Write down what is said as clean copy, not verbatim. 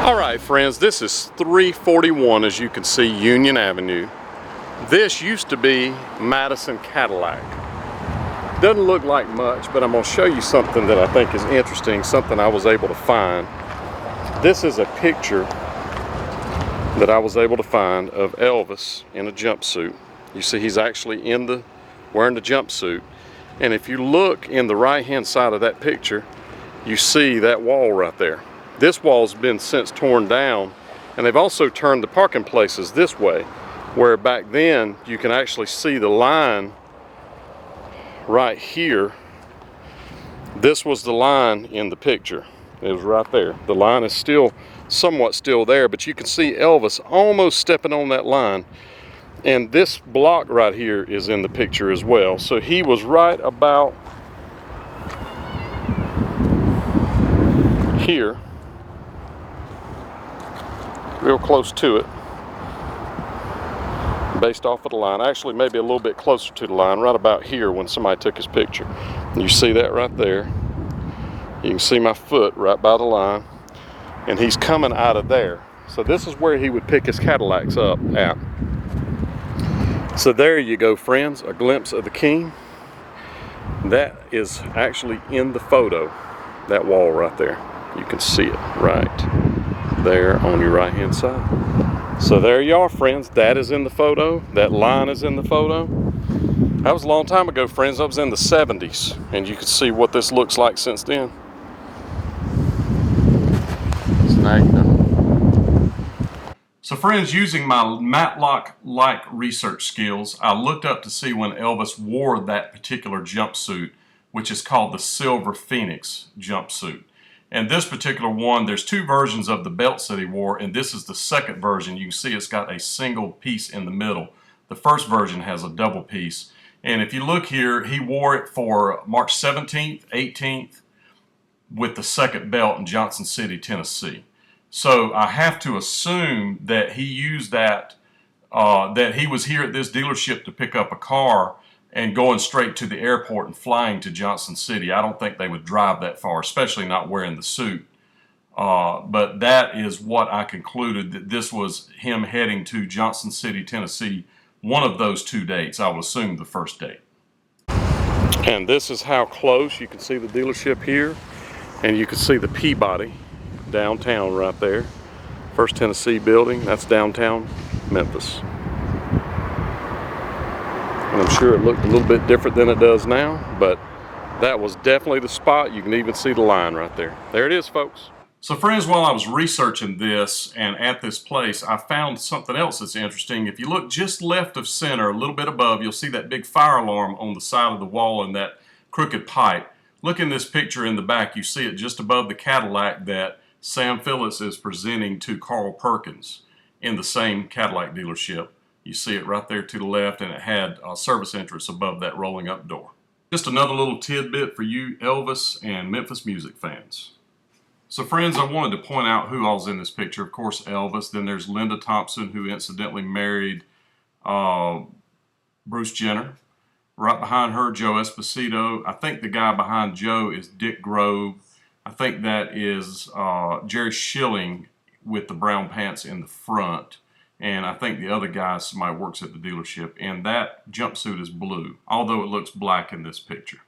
Alright friends, this is 341, as you can see, Union Avenue. This used to be Madison Cadillac. Doesn't look like much, but I'm going to show you something that I think is interesting, something I was able to find. This is a picture that I was able to find of Elvis in a jumpsuit. You see he's actually wearing the jumpsuit. And if you look in the right hand side of that picture, you see that wall right there. This wall's been since torn down, and they've also turned the parking places this way, where back then you can actually see the line right here. This was the line in the picture. It was right there. The line is somewhat still there, but you can see Elvis almost stepping on that line. And this block right here is in the picture as well. So he was right about here, real close to it, based off of the line. Actually, maybe a little bit closer to the line, right about here when somebody took his picture. And you see that right there. You can see my foot right by the line, and he's coming out of there. So this is where he would pick his Cadillacs up at. So there you go, friends, a glimpse of the King. That is actually in the photo, that wall right there. You can see it right there on your right hand side. So there you are, friends. That is in the photo. That line is in the photo. That was a long time ago, friends. That was in the 70s, and you can see what this looks like since then. So friends, using my Matlock-like research skills, I looked up to see when Elvis wore that particular jumpsuit, which is called the Silver Phoenix jumpsuit. And this particular one, there's two versions of the belts that he wore, and this is the second version. You can see it's got a single piece in the middle. The first version has a double piece. And if you look here, he wore it for March 17th, 18th, with the second belt in Johnson City, Tennessee. So I have to assume that he used that he was here at this dealership to pick up a car and going straight to the airport and flying to Johnson City. I don't think they would drive that far, especially not wearing the suit. But that is what I concluded, that this was him heading to Johnson City, Tennessee, one of those two dates. I would assume the first date. And this is how close you can see the dealership here, and you can see the Peabody downtown right there. First Tennessee building, that's downtown Memphis. And I'm sure it looked a little bit different than it does now, but that was definitely the spot. You can even see the line right there. There it is, folks. So friends, while I was researching this and at this place, I found something else that's interesting. If you look just left of center, a little bit above, you'll see that big fire alarm on the side of the wall and that crooked pipe. Look in this picture in the back. You see it just above the Cadillac that Sam Phillips is presenting to Carl Perkins in the same Cadillac dealership. You see it right there to the left, and it had a service entrance above that rolling up door. Just another little tidbit for you Elvis and Memphis music fans. So friends, I wanted to point out who all's in this picture. Of course, Elvis. Then there's Linda Thompson, who incidentally married Bruce Jenner. Right behind her, Joe Esposito. I think the guy behind Joe is Dick Grove. I think that is Jerry Schilling with the brown pants in the front. And I think the other guy, somebody works at the dealership. And that jumpsuit is blue, although it looks black in this picture.